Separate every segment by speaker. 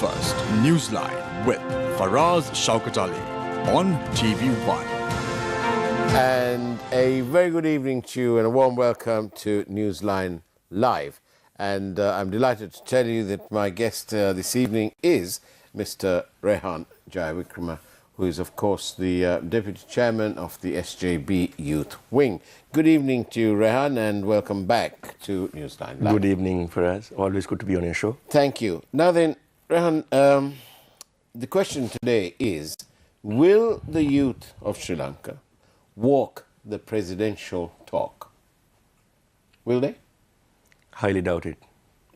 Speaker 1: first, Newsline with Faraz Shaukat Ali on TV1.
Speaker 2: And a very good evening to you and a warm welcome to Newsline Live. And I'm delighted to tell you that my guest this evening is Mr. Rehan Jayawickrama, who is, of course, the Deputy Chairman of the SJB Youth Wing. Good evening to you, Rehan, and welcome back to Newsline Live.
Speaker 3: Good evening, Faraz. Always good to be on your show.
Speaker 2: Thank you. Now then, Rehan, the question today is, will the youth of Sri Lanka walk the presidential talk? Will they?
Speaker 3: Highly doubt it.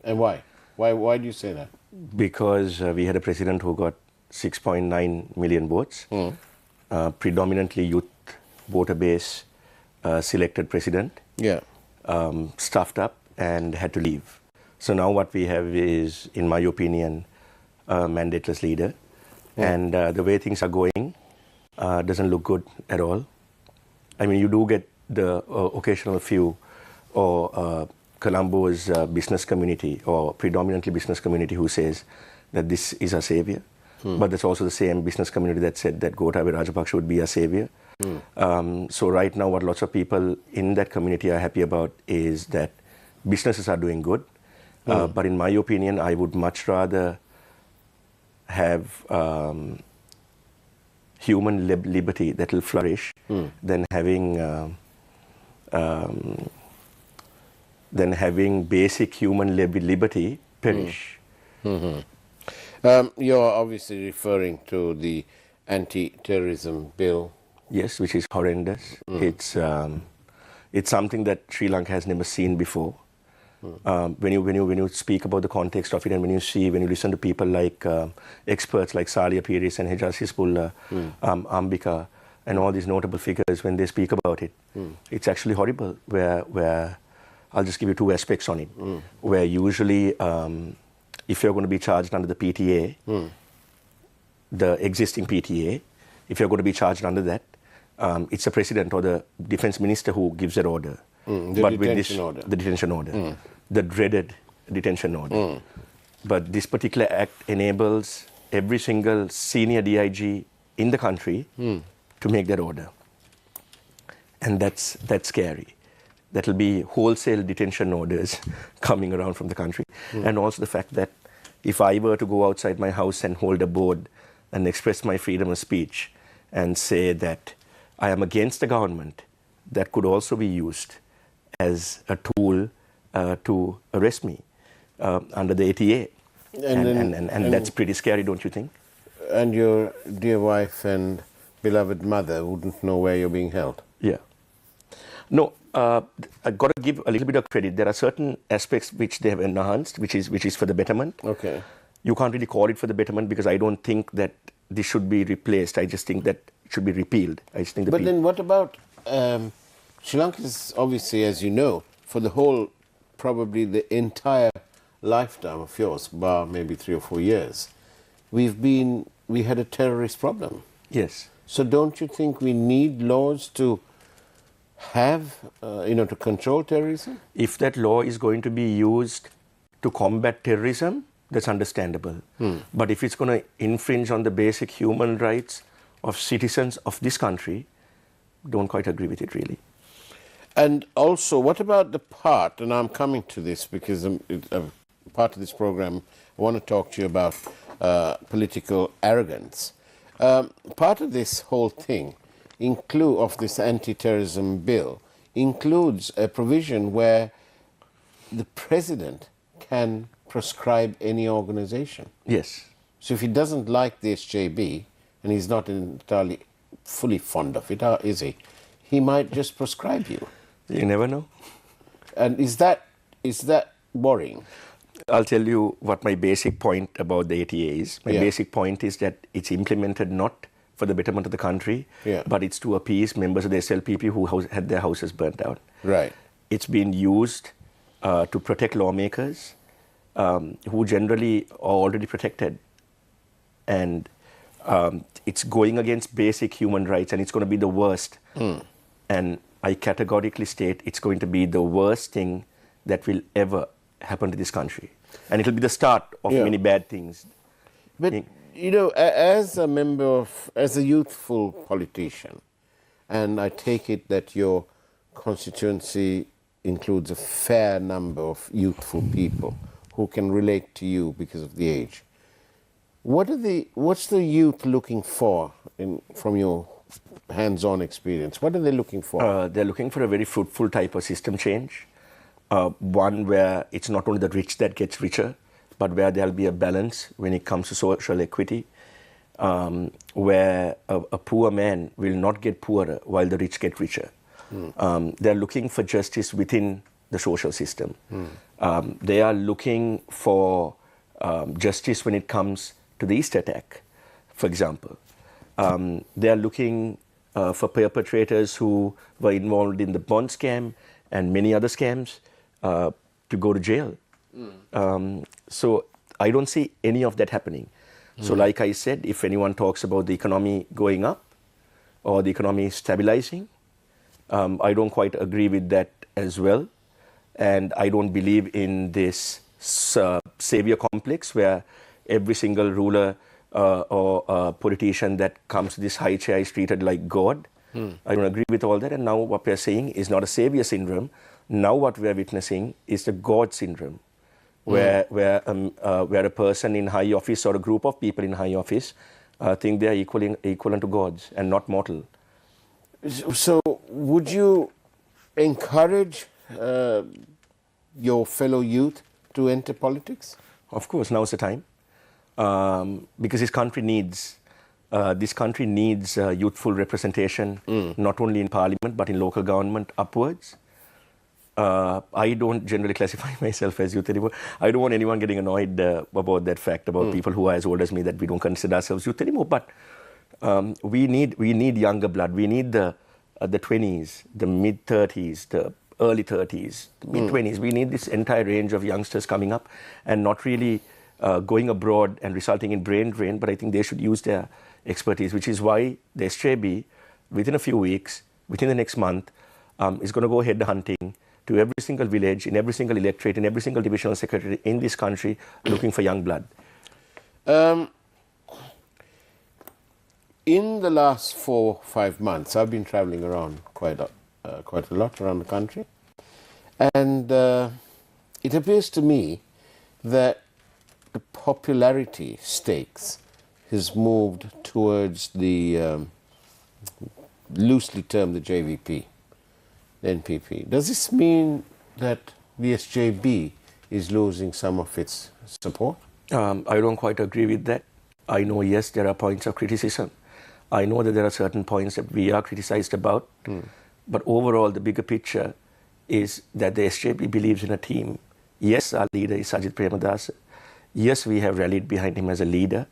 Speaker 2: And why? Why do you say that?
Speaker 3: Because we had a president who got 6.9 million votes, predominantly youth voter base, selected president, stuffed up and had to leave. So now what we have is, in my opinion, a mandateless leader. And the way things are going doesn't look good at all. I mean, you do get the occasional few or Colombo's business community or predominantly business community who says that this is our savior. But that's also the same business community that said that Gotabaya Rajapaksa would be our savior. So right now what lots of people in that community are happy about is that businesses are doing good. But in my opinion, I would much rather have human liberty that will flourish than having basic human liberty perish.
Speaker 2: You're obviously referring to the anti-terrorism bill.
Speaker 3: Yes, which is horrendous. It's something that Sri Lanka has never seen before. When you speak about the context of it, and when you listen to people like experts like Salia Piris and Hejaz Hisbullah, Ambika, and all these notable figures, when they speak about it, it's actually horrible. Where I'll just give you two aspects on it. Where usually, if you're going to be charged under the PTA, the existing PTA, if you're going to be charged under that, it's the president or the defense minister who gives that order.
Speaker 2: The detention order.
Speaker 3: The dreaded detention order. But this particular act enables every single senior DIG in the country to make that order. And that's scary. That'll be wholesale detention orders coming around from the country. And also the fact that if I were to go outside my house and hold a board and express my freedom of speech and say that I am against the government, that could also be used as a tool to arrest me under the ATA. And that's pretty scary, don't you think?
Speaker 2: And your dear wife and beloved mother wouldn't know where you're being held?
Speaker 3: Yeah. No, I've got to give a little bit of credit. There are certain aspects which they have enhanced, which is for the betterment.
Speaker 2: Okay.
Speaker 3: You can't really call it for the betterment because I don't think that this should be replaced. I just think that it should be repealed. I just think.
Speaker 2: But then what about Sri Lanka is obviously, as you know, for the whole, probably the entire lifetime of yours, bar maybe 3 or 4 years, we had a terrorist problem.
Speaker 3: Yes.
Speaker 2: So don't you think we need laws to have, to control terrorism?
Speaker 3: If that law is going to be used to combat terrorism, that's understandable. But if it's going to infringe on the basic human rights of citizens of this country, don't quite agree with it, really.
Speaker 2: And also, what about the part, and I'm coming to this because part of this program, I want to talk to you about political arrogance. Part of this whole thing, of this anti-terrorism bill, includes a provision where the president can proscribe any organization.
Speaker 3: Yes.
Speaker 2: So if he doesn't like the SJB, and he's not entirely fully fond of it, is he? He might just proscribe you.
Speaker 3: You never know.
Speaker 2: And is that worrying?
Speaker 3: I'll tell you what my basic point about the ATA is. My basic point is that it's implemented not for the betterment of the country, but it's to appease members of the SLPP who had their houses burnt out.
Speaker 2: Right.
Speaker 3: It's been used to protect lawmakers who generally are already protected. And it's going against basic human rights, and it's going to be the worst. And I categorically state it's going to be the worst thing that will ever happen to this country. And it'll be the start of many bad things
Speaker 2: But, you know, as a member of, as a youthful politician, and I take it that your constituency includes a fair number of youthful people who can relate to you because of the age. What's the youth looking for from your hands-on experience? What are they looking for?
Speaker 3: They're looking for a very fruitful type of system change. One where it's not only the rich that gets richer, but where there'll be a balance when it comes to social equity, where a poor man will not get poorer while the rich get richer. They're looking for justice within the social system. They are looking for justice when it comes to the East attack, for example. They are looking for perpetrators who were involved in the bond scam and many other scams to go to jail. So I don't see any of that happening. So like I said, if anyone talks about the economy going up or the economy stabilizing, I don't quite agree with that as well. And I don't believe in this savior complex where every single ruler or politician that comes to this high chair is treated like God. I don't agree with all that. And now what we're saying is not a savior syndrome. Now what we're witnessing is the God syndrome, where a person in high office or a group of people in high office think they are equivalent to gods and not mortal.
Speaker 2: So would you encourage your fellow youth to enter politics?
Speaker 3: Of course, now's the time. Because this country needs youthful representation, not only in parliament but in local government upwards. I don't generally classify myself as youth anymore. I don't want anyone getting annoyed about that fact, about people who are as old as me, that we don't consider ourselves youth anymore. But we need younger blood. We need the 20s, the mid-30s, the early 30s, the mid-20s. We need this entire range of youngsters coming up and not really going abroad and resulting in brain drain, but I think they should use their expertise, which is why the SJB, within a few weeks, within the next month, is going to go head hunting to every single village, in every single electorate, in every single divisional secretary in this country, looking for young blood.
Speaker 2: In the last 4 or 5 months, I've been traveling around quite a lot around the country, and it appears to me that the popularity stakes has moved towards the loosely termed the JVP, the NPP. Does this mean that the SJB is losing some of its support?
Speaker 3: I don't quite agree with that. I know, yes, there are points of criticism. I know that there are certain points that we are criticized about. But overall, the bigger picture is that the SJB believes in a team. Yes, our leader is Sajid Premadasa. Yes, we have rallied behind him as a leader.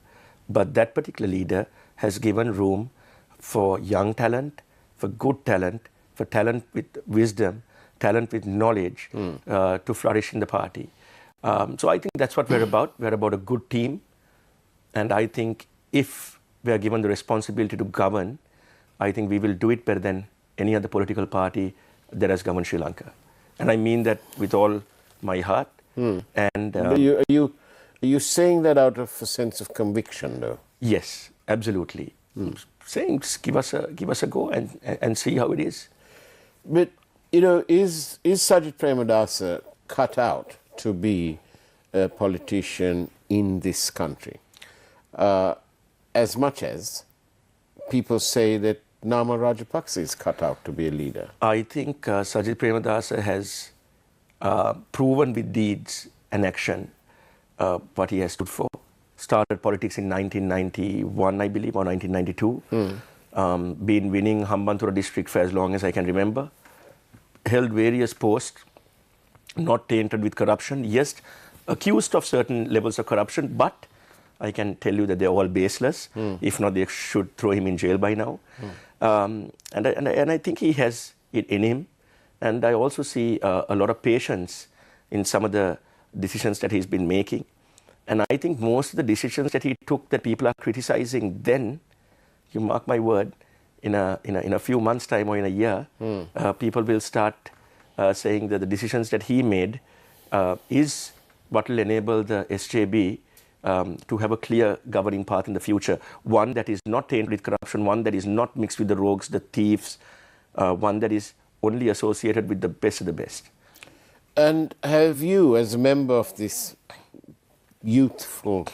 Speaker 3: But that particular leader has given room for young talent, for good talent, for talent with wisdom, talent with knowledge to flourish in the party. So I think that's what we're about. We're about a good team. And I think if we are given the responsibility to govern, I think we will do it better than any other political party that has governed Sri Lanka. And I mean that with all my heart. And
Speaker 2: are you saying that out of a sense of conviction, though?
Speaker 3: Yes, absolutely. Saying, just give us a go and see how it is.
Speaker 2: But, you know, is Sajid Premadasa cut out to be a politician in this country? As much as people say that Nama Rajapaksa is cut out to be a leader.
Speaker 3: I think Sajid Premadasa has proven with deeds and action what he has stood for. Started politics in 1991, I believe, or 1992. Been winning Hambantota district for as long as I can remember. Held various posts, not tainted with corruption. Yes, accused of certain levels of corruption, but I can tell you that they're all baseless. If not, they should throw him in jail by now. And I think he has it in him. And I also see a lot of patience in some of the decisions that he's been making. And I think most of the decisions that he took that people are criticizing then, you mark my word, in a few months' time or in a year, people will start saying that the decisions that he made is what will enable the SJB to have a clear governing path in the future. One that is not tainted with corruption, one that is not mixed with the rogues, the thieves, one that is only associated with the best of the best.
Speaker 2: And have you, as a member of this youthful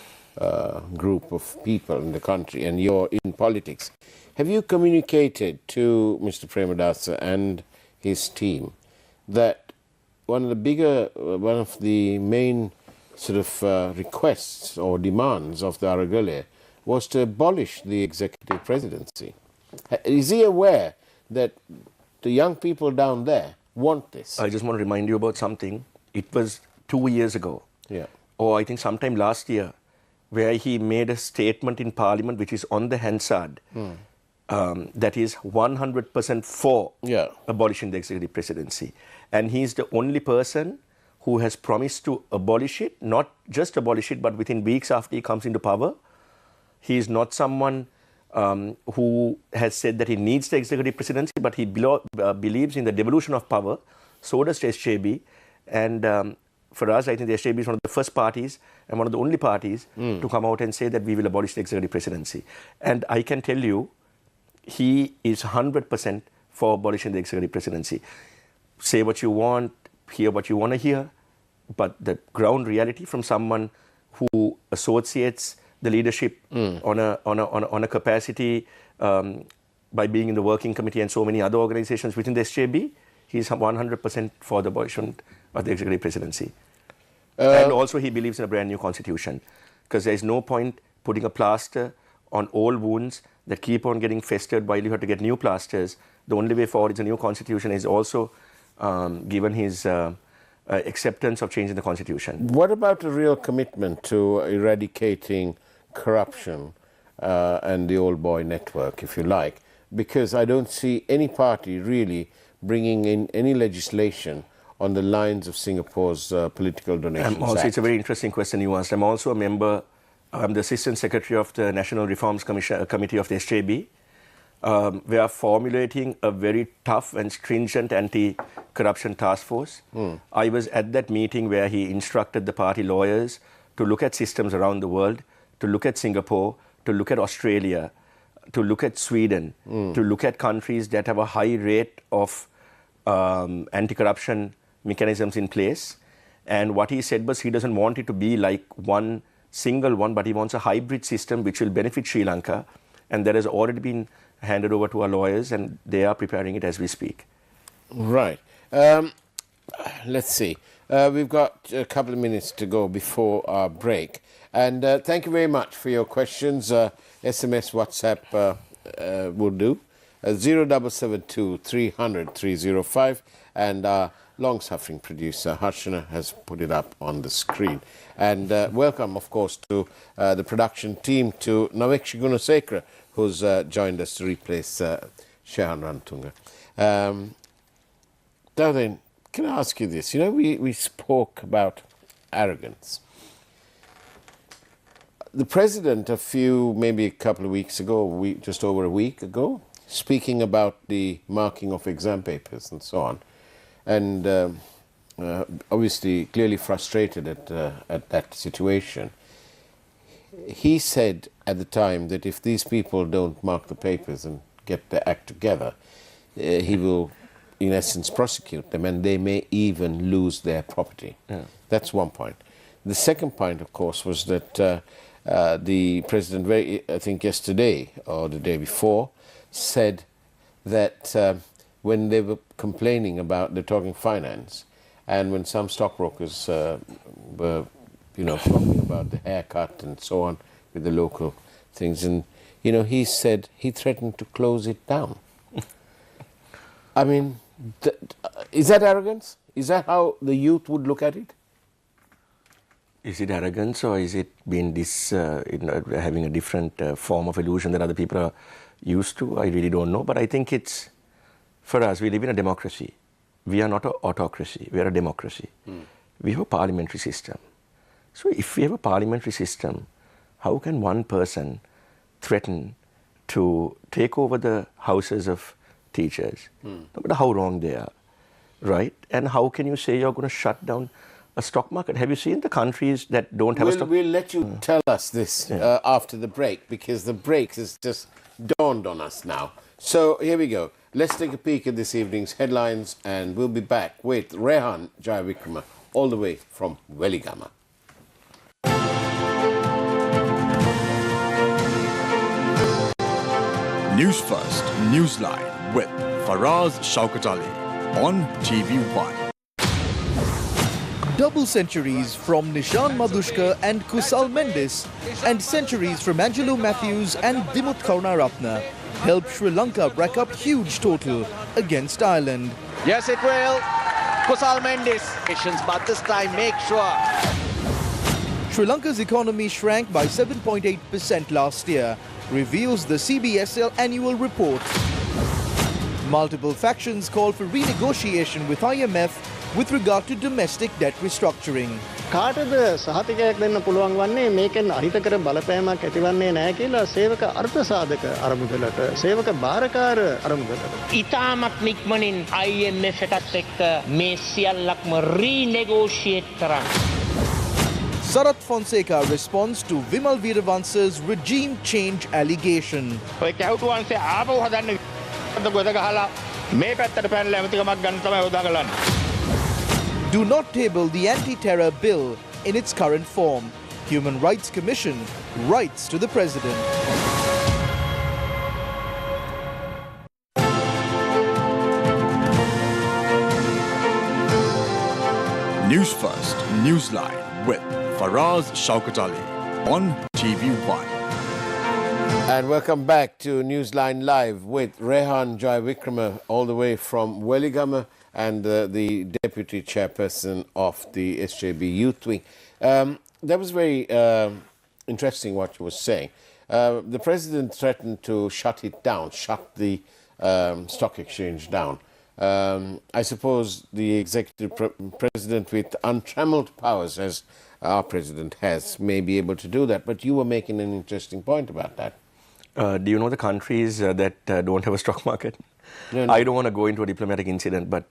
Speaker 2: group of people in the country, and you're in politics, have you communicated to Mr. Premadasa and his team that one of the main sort of requests or demands of the Aragale was to abolish the executive presidency? Is he aware that the young people down there want this?
Speaker 3: I just want to remind you about something. It was 2 years ago, or I think sometime last year, where he made a statement in Parliament which is on the Hansard, that is 100% for abolishing the executive presidency. And he's the only person who has promised to abolish it, not just abolish it, but within weeks after he comes into power. He is not someone who has said that he needs the executive presidency, but he believes in the devolution of power. So does the SJB. And for us, I think the SJB is one of the first parties and one of the only parties to come out and say that we will abolish the executive presidency. And I can tell you, he is 100% for abolishing the executive presidency. Say what you want, hear what you want to hear, but the ground reality from someone who associates the leadership on a capacity by being in the working committee and so many other organizations within the SJB, he's 100% for the abolition of the executive presidency. And also he believes in a brand new constitution, because there is no point putting a plaster on old wounds that keep on getting festered while you have to get new plasters. The only way forward is a new constitution. Is also given his acceptance of changing the constitution.
Speaker 2: What about a real commitment to eradicating corruption and the old boy network, if you like? Because I don't see any party really bringing in any legislation on the lines of Singapore's Political Donations Act.
Speaker 3: It's a very interesting question you asked. I'm also a member, I'm the Assistant Secretary of the National Reforms Committee of the SJB. We are formulating a very tough and stringent anti-corruption task force. I was at that meeting where he instructed the party lawyers to look at systems around the world, to look at Singapore, to look at Australia, to look at Sweden, to look at countries that have a high rate of anti-corruption mechanisms in place. And what he said was he doesn't want it to be like one single one, but he wants a hybrid system which will benefit Sri Lanka. And that has already been handed over to our lawyers, and they are preparing it as we speak.
Speaker 2: Right. Let's see. We've got a couple of minutes to go before our break. And thank you very much for your questions. SMS, WhatsApp will do. 0772 300 305. And our long-suffering producer, Harshana, has put it up on the screen. And welcome, of course, to the production team, to Navek Gunasekara, who's joined us to replace Shehan Rantunga. Now then, can I ask you this? You know, we spoke about arrogance. The president maybe a couple of weeks ago, just over a week ago, speaking about the marking of exam papers and so on, and obviously clearly frustrated at that situation. He said at the time that if these people don't mark the papers and get their act together, he will, in essence, prosecute them, and they may even lose their property. That's one point. The second point, of course, was that the president, I think yesterday or the day before, said that when they were complaining about, they're talking finance, and when some stockbrokers were, talking about the haircut and so on with the local things, and, he said he threatened to close it down. I mean, is that arrogance? Is that how the youth would look at it?
Speaker 3: Is it arrogance, or is it being having a different form of illusion that other people are used to? I really don't know. But I think it's, for us, we live in a democracy. We are not an autocracy. We are a democracy. We have a parliamentary system. So if we have a parliamentary system, how can one person threaten to take over the houses of teachers, no matter how wrong they are, right? And how can you say you're going to shut down a stock market. Have you seen the countries that don't have a stock?
Speaker 2: We'll let you tell us this after the break, because the break has just dawned on us now. So here we go. Let's take a peek at this evening's headlines, and we'll be back with Rehan Jayawickrama all the way from Weligama.
Speaker 1: News First, Newsline with Faraz Shaukat Ali on TV1.
Speaker 4: Double centuries from Nishan Madhushka and Kusal Mendis, and centuries from Angelo Matthews and Dimut Karunaratne helped Sri Lanka rack up huge total against Ireland.
Speaker 5: Yes, it will. Kusal Mendis. But this time, make sure.
Speaker 4: Sri Lanka's economy shrank by 7.8% last year, reveals the CBSL annual report. Multiple factions call for renegotiation with IMF with regard to domestic debt restructuring.
Speaker 6: කාටද සහතිකයක් දෙන්න පුළුවන් වන්නේ මේකෙන් අහිතකර බලපෑමක් ඇතිවන්නේ නැහැ කියලා සේවක අර්ථසාධක අරමුදලට සේවක භාරකාර අරමුදලට
Speaker 7: ඉතාමත් නික්මනින් IMF එකත් එක්ක මේ සියල්ලක්ම රීනෙගෝෂিয়েට් කරන්න.
Speaker 4: Sarath Fonseca responds to Vimal Veeravansa's regime change allegation.
Speaker 7: ඔය කැවුතු වංශය ආපහු හදන්න ගොඩ ගහලා මේ පැත්තට පැනලා ඇමතිකමක් ගන්න තමයි උදා කරන්නේ.
Speaker 4: Do not table the anti-terror bill in its current form. Human Rights Commission writes to the President.
Speaker 1: News First, Newsline with Faraz Shaukat Ali on TV1.
Speaker 2: And welcome back to Newsline Live with Rehan Jayawickrama all the way from Weligama, and the deputy chairperson of the SJB Youth Wing. That was very interesting what you were saying. The president threatened to shut it down, shut the stock exchange down. I suppose the executive president with untrammeled powers, as our president has, may be able to do that. But you were making an interesting point about that.
Speaker 3: Do you know the countries that don't have a stock market?
Speaker 2: No, no.
Speaker 3: I don't want to go into a diplomatic incident, but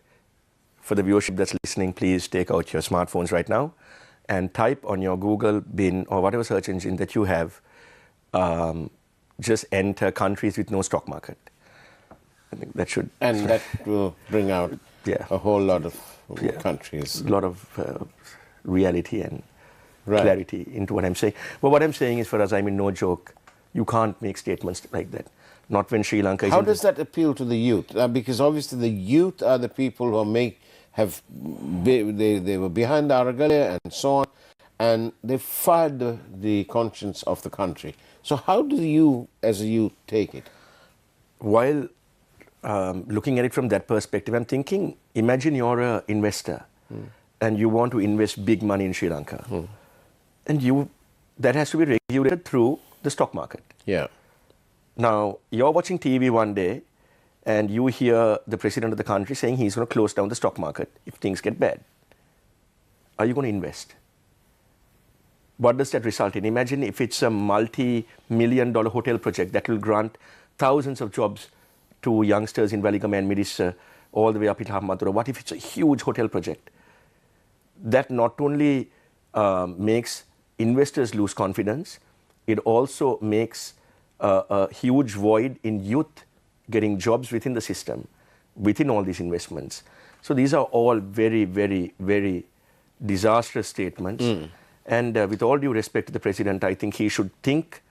Speaker 3: for the viewership that's listening, please take out your smartphones right now and type on your Google bin or whatever search engine that you have, just enter countries with no stock market. I think that should...
Speaker 2: And that will bring out a whole lot of countries.
Speaker 3: A lot of reality and clarity into what I'm saying. But what I'm saying is, for us, I mean, no joke, you can't make statements like that. Not when Sri Lanka is...
Speaker 2: How does that appeal to the youth? Because obviously the youth are the people who they were behind the Aragale and so on, and they fired the conscience of the country. So how do you, as a youth, take it?
Speaker 3: While looking at it from that perspective, I'm thinking, imagine you're an investor and you want to invest big money in Sri Lanka. And that has to be regulated through the stock market.
Speaker 2: Yeah.
Speaker 3: Now, you're watching TV one day and you hear the president of the country saying he's going to close down the stock market if things get bad. Are you going to invest? What does that result in? Imagine if it's a multi-million-dollar hotel project that will grant thousands of jobs to youngsters in Weligama and Midissa all the way up in Mathura. What if it's a huge hotel project? That not only makes investors lose confidence, it also makes a huge void in youth getting jobs within the system, within all these investments. So these are all very, very, very disastrous statements. And with all due respect to the president, I think he should think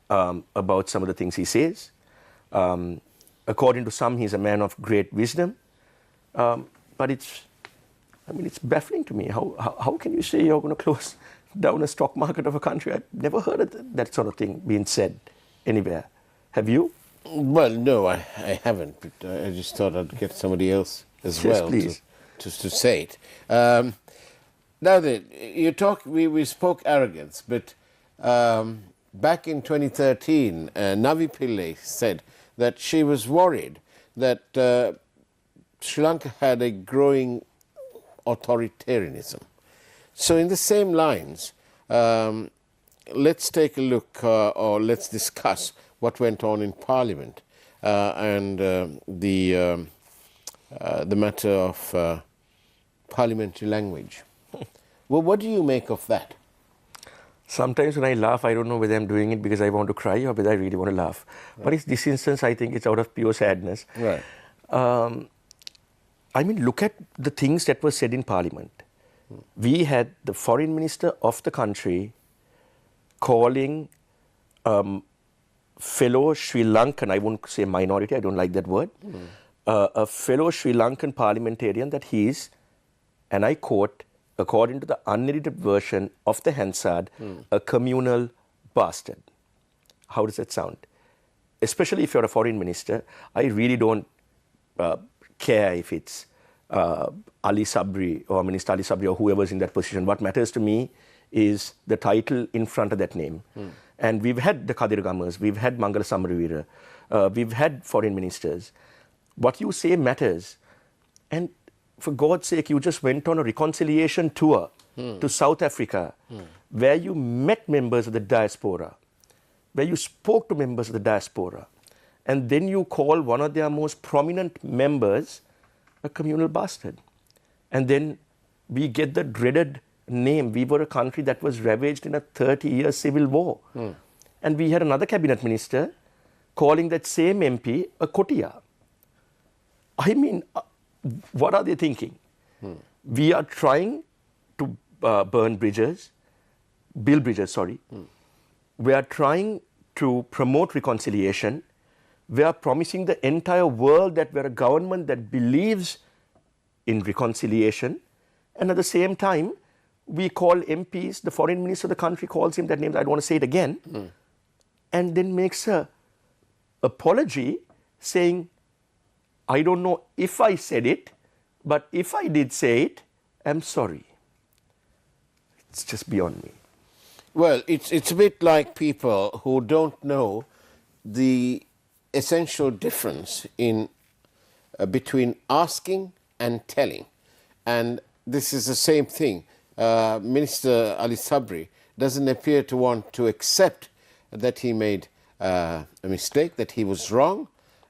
Speaker 3: about some of the things he says. According to some, he's a man of great wisdom. But it's baffling to me. How can you say you're going to close down a stock market of a country? I've never heard of that sort of thing being said anywhere. Have you?
Speaker 2: Well, no, I haven't. But I just thought I'd get somebody else as well to say it. Now then, we spoke arrogance, but back in 2013, Navi Pillai said that she was worried that Sri Lanka had a growing authoritarianism. So in the same lines, let's take a look or let's discuss what went on in Parliament and the matter of parliamentary language. Well, what do you make of that?
Speaker 3: Sometimes when I laugh, I don't know whether I'm doing it because I want to cry or whether I really want to laugh. Right. But in this instance, I think it's out of pure sadness.
Speaker 2: Right.
Speaker 3: I mean, look at the things that were said in Parliament. We had the foreign minister of the country calling fellow Sri Lankan, I won't say minority, I don't like that word, a fellow Sri Lankan parliamentarian that he is, and I quote, according to the unedited version of the Hansard, a communal bastard. How does that sound? Especially if you're a foreign minister, I really don't care if it's Ali Sabri or Minister Ali Sabri or whoever's in that position. What matters to me is the title in front of that name. And we've had the Kadir Gamas, we've had Mangala Samaravira, we've had foreign ministers. What you say matters. And for God's sake, you just went on a reconciliation tour to South Africa, where you met members of the diaspora, where you spoke to members of the diaspora, and then you call one of their most prominent members a communal bastard. And then we get the dreaded name. We were a country that was ravaged in a 30-year civil war. And we had another cabinet minister calling that same MP a Kotia. I mean, what are they thinking? We are trying to build bridges. We are trying to promote reconciliation. We are promising the entire world that we're a government that believes in reconciliation. And at the same time, we call MPs, the foreign minister of the country calls him that name, I don't want to say it again, and then makes a apology saying, I don't know if I said it, but if I did say it, I'm sorry. It's just beyond me.
Speaker 2: Well, it's a bit like people who don't know the essential difference in between asking and telling. And this is the same thing. Minister Ali Sabri doesn't appear to want to accept that he made a mistake, that he was wrong,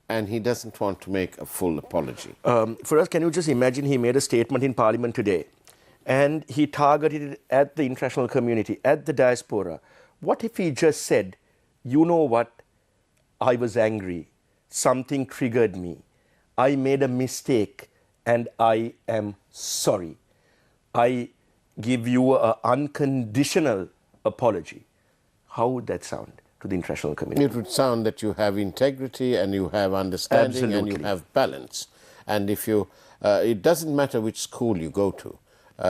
Speaker 2: and he doesn't want to make a full apology.
Speaker 3: For us, can you just imagine he made a statement in Parliament today and he targeted it at the international community, at the diaspora. What if he just said, you know what, I was angry, something triggered me, I made a mistake and I am sorry. I give you an unconditional apology. How would that sound to the international community?
Speaker 2: It would sound that you have integrity and you have understanding. Absolutely. And you have balance. And if you, it doesn't matter which school you go to.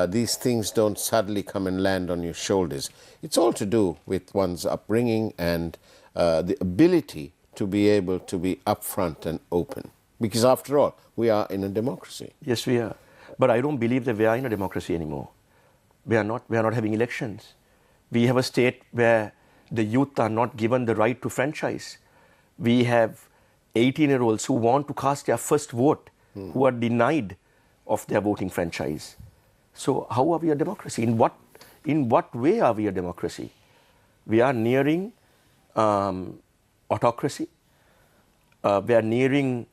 Speaker 2: These things don't suddenly come and land on your shoulders. It's all to do with one's upbringing and the ability to be able to be upfront and open. Because after all, we are in a democracy.
Speaker 3: Yes, we are. But I don't believe that we are in a democracy anymore. We are not having elections. We have a state where the youth are not given the right to franchise. We have 18-year-olds who want to cast their first vote, who are denied of their voting franchise. So how are we a democracy? In what way are we a democracy? We are nearing autocracy. We are nearing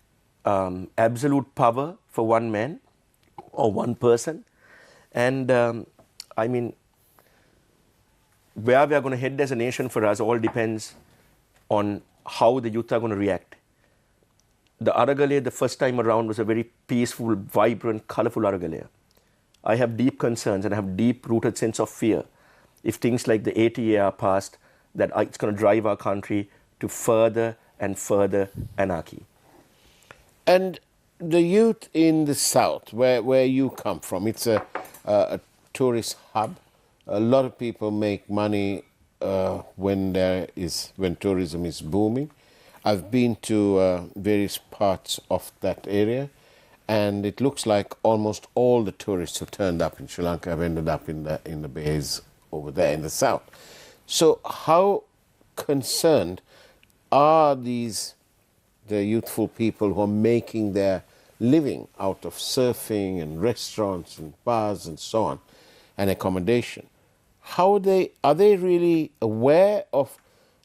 Speaker 3: absolute power for one man or one person. And I mean, where we are going to head as a nation for us all depends on how the youth are going to react. The Aragalaya, the first time around, was a very peaceful, vibrant, colorful Aragalaya. I have deep concerns and I have deep-rooted sense of fear if things like the ATA are passed, that it's going to drive our country to further and further anarchy.
Speaker 2: And the youth in the south, where you come from, it's a tourist hub. A lot of people make money when tourism is booming. I've been to various parts of that area, and it looks like almost all the tourists who turned up in Sri Lanka have ended up in the bays over there in the south. So how concerned are the youthful people who are making their living out of surfing and restaurants and bars and so on, and accommodation? Are they really aware of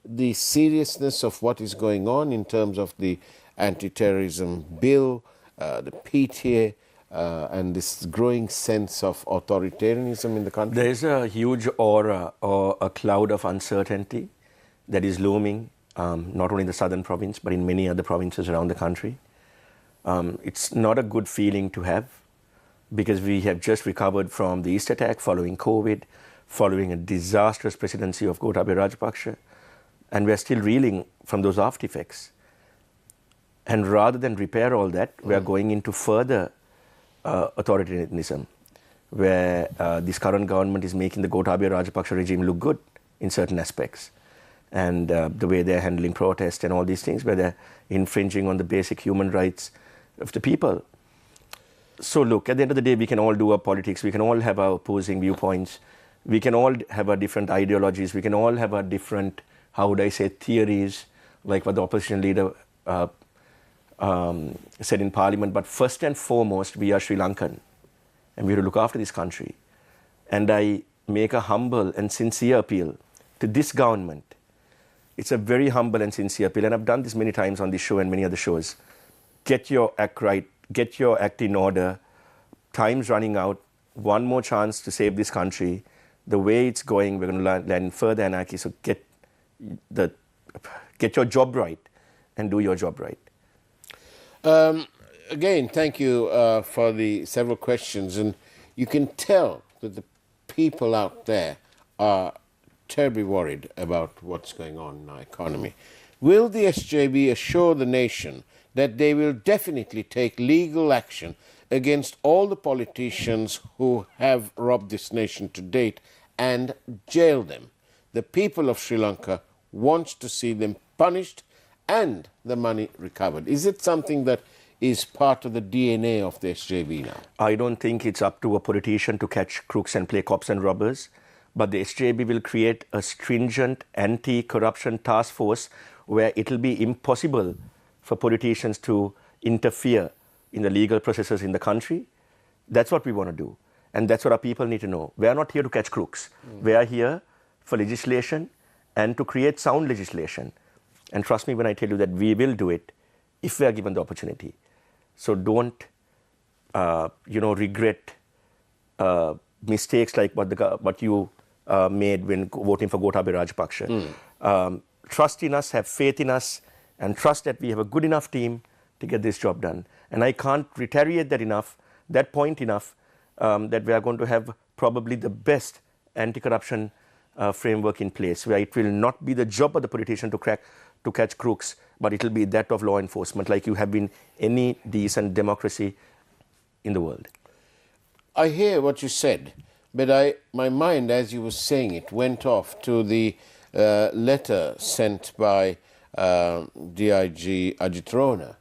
Speaker 2: the seriousness of what is going on in terms of the anti-terrorism bill, the PTA, and this growing sense of authoritarianism in the country?
Speaker 3: There is a huge aura or a cloud of uncertainty that is looming, not only in the southern province, but in many other provinces around the country. It's not a good feeling to have, because we have just recovered from the East attack following COVID, following a disastrous presidency of Gotabaya Rajapaksa, and we're still reeling from those after effects. And rather than repair all that, we are going into further authoritarianism, where this current government is making the Gotabaya Rajapaksa regime look good in certain aspects. And the way they're handling protests and all these things, where they're infringing on the basic human rights of the people. So look, at the end of the day, we can all do our politics, we can all have our opposing viewpoints, we can all have our different ideologies, we can all have our different, how would I say, theories, like what the opposition leader said in Parliament. But first and foremost, we are Sri Lankan, and we have to look after this country. And I make a humble and sincere appeal to this government. It's a very humble and sincere appeal, and I've done this many times on this show and many other shows. Get your act right, get your act in order. Time's running out. One more chance to save this country. The way it's going, we're going to land in further anarchy. So get your job right and do your job right.
Speaker 2: Again, thank you for the several questions. And you can tell that the people out there are terribly worried about what's going on in our economy. Will the SJB assure the nation that they will definitely take legal action against all the politicians who have robbed this nation to date and jail them? The people of Sri Lanka wants to see them punished and the money recovered. Is it something that is part of the DNA of the SJB now?
Speaker 3: I don't think it's up to a politician to catch crooks and play cops and robbers, but the SJB will create a stringent anti-corruption task force where it will be impossible for politicians to interfere in the legal processes in the country. That's what we want to do. And that's what our people need to know. We are not here to catch crooks. We are here for legislation and to create sound legislation. And trust me when I tell you that we will do it if we are given the opportunity. So don't, regret mistakes like what you made when voting for Gotabaya Rajapaksa. Trust in us, have faith in us, and trust that we have a good enough team to get this job done. And I can't reiterate that point enough, that we are going to have probably the best anti-corruption framework in place, where it will not be the job of the politician to catch crooks, but it will be that of law enforcement, like you have in any decent democracy in the world.
Speaker 2: I hear what you said, but my mind, as you were saying it, went off to the letter sent by DIG Ajit Rona,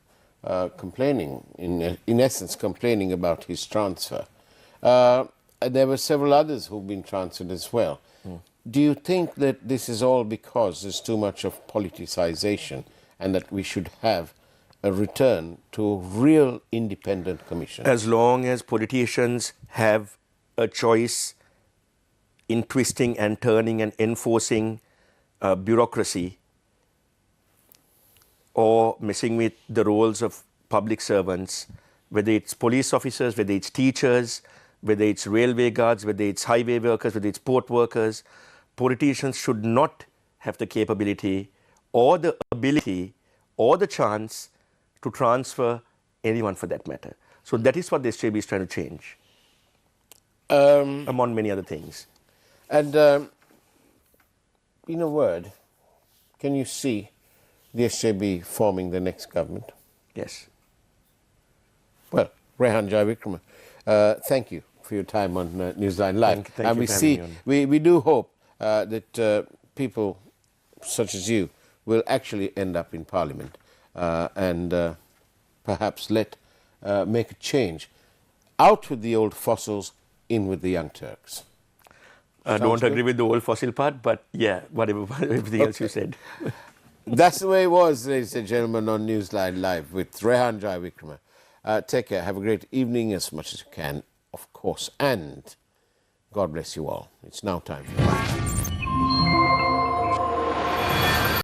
Speaker 2: complaining, in essence, complaining about his transfer. There were several others who've been transferred as well. Do you think that this is all because there's too much of politicization and that we should have a return to real independent commission?
Speaker 3: As long as politicians have a choice in twisting and turning and enforcing bureaucracy or messing with the roles of public servants, whether it's police officers, whether it's teachers, whether it's railway guards, whether it's highway workers, whether it's port workers, politicians should not have the capability or the ability or the chance to transfer anyone for that matter. So that is what the SJB is trying to change, among many other things.
Speaker 2: And in a word, can you see the SJB forming the next government?
Speaker 3: Yes.
Speaker 2: Well, Rehan Jayawickrama, thank you for your time on Newsline Live.
Speaker 3: Thank you for having me on.
Speaker 2: We do hope that people such as you will actually end up in Parliament and perhaps make a change. Out with the old fossils, in with the young Turks.
Speaker 3: I don't agree with the old fossil part, but yeah, whatever, everything else you said.
Speaker 2: That's the way it was, ladies and gentlemen, on Newsline Live with Rehan Jayawickrama. Take care. Have a great evening as much as you can, of course. And God bless you all. It's now time for